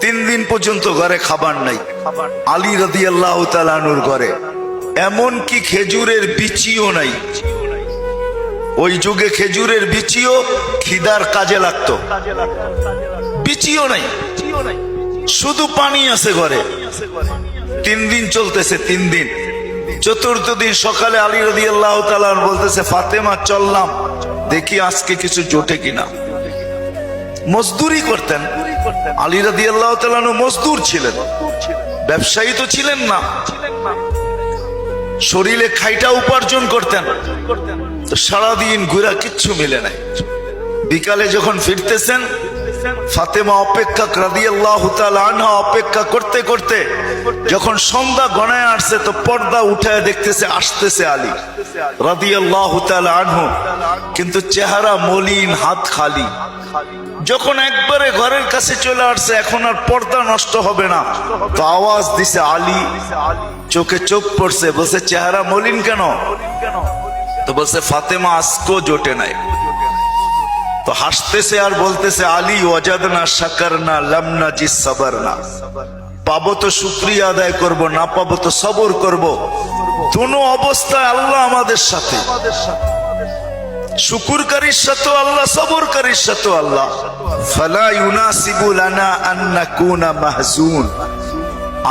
3 দিন পর্যন্ত ঘরে খাবার নাই। আলী রাদিয়াল্লাহু তাআলা আনহুর ঘরে এমন কি খেজুরের বিচিও নাই। ওই যুগে খেজুরের বিচিও খিদার কাজে লাগতো। বিচিও নাই, শুধু পানি আছে ঘরে। 3 দিন চলতেছে, 3 দিন। চতুর্থ দিন সকালে আলী রাদিয়াল্লাহু তাআলা বলতেছে, ফাতেমা চললাম দেখি আজকে কিছু জোটে কিনা। মজদুরি করতেন আলী রাদিয়াল্লাহু তাআলা, মজদুর ছিলেন, ব্যবসায়ী তো ছিলেন না। শরীরে খাইটা উপার্জন করতেন। তো সারাদিন ঘুরা কিচ্ছু মিলে নাই। বিকালে যখন ফিরতেছেন, ফাতেমা অপেক্ষা রাদিয়াল্লাহু তাআলা আনহা অপেক্ষা করতে করতে যখন সন্ধ্যা গণায় আসছে, তো পর্দা উঠায় দেখতেছে আসতেছে আলী রাদিয়াল্লাহু তাআলা আনহু, কিন্তু চেহারা মলিন, হাত খালি। যখন একবারে ঘরের কাছে চলে আসছে, এখন আর পর্দা নষ্ট হবে না, তো আওয়াজ দিছে আলী। চোখে চোখ পড়ছে, বলছে চেহারা মলিন কেন? তো বলছে ফাতেমা আজকেও জোটে নাই। তো হাসতেছে আর বলতেছে, আলী ওয়াজাদনা শাকারনা লাম নাজিস সাবারনা। পাবো তো শুকরিয়া আদায় করব, না পাবো তো সবর করব। দুনো অবস্থায় আল্লাহ আমাদের সাথে, শুকুরকারীর সাথে আল্লাহ, সবরকারীর সাথে আল্লাহ। ফালা ইউনাসিবু লানা আন নাকুনা মাহজুন।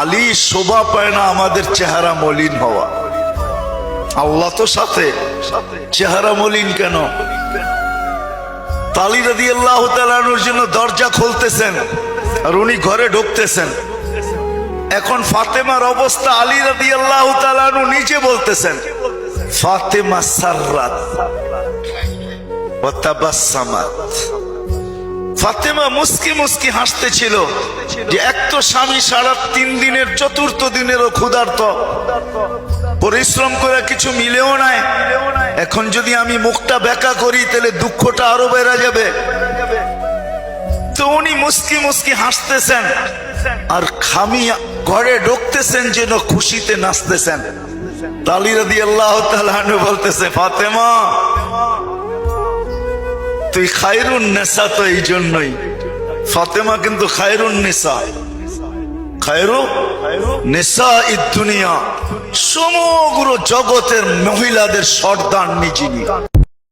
আলী শোভা পায় না আমাদের চেহারা মলিন হওয়া। আল্লাহ তো সাথে, চেহারা মলিন কেন? আলী রাদিয়াল্লাহু তাআলা আনহুর জন্য দরজা খুলতেছেন আর উনি ঘরে ঢুকতেছেন। এখন ফাতেমার অবস্থা, আলী রাদিয়াল্লাহু তাআলা আনহু নিজে বলতেছেন, ফাতেমা সাররাত ওয়া তাবাসসামাত। ফাতেমা মুস্কি মুস্কি হাসতেছিল যে এক তো স্বামী সারা 3 দিনের, চতুর্থ দিনেরও ক্ষুধার্ত, পরিশ্রম করে কিছু মিলেও নাই। এখন যদি আমি মুখটা বেঁকা করি তাহলে দুঃখটা আরো বেড়ে যাবে। তো উনি মুস্কি মুস্কি হাসতেছেন আর খামি ঘরে ঢুকতেছেন যেন খুশিতে নাচতেছেন। আলী রাদিয়াল্লাহু তাআলা আনহু বলতেছে, ফাতেমা তুই খায়রুন নিসা। তো এই জন্যই ফাতেমা কিন্তু খায়রুন নিসা, খায়রু নিসা ইদ দুনিয়া, সমগ্র জগতের মহিলাদের সর্দারনি যিনি।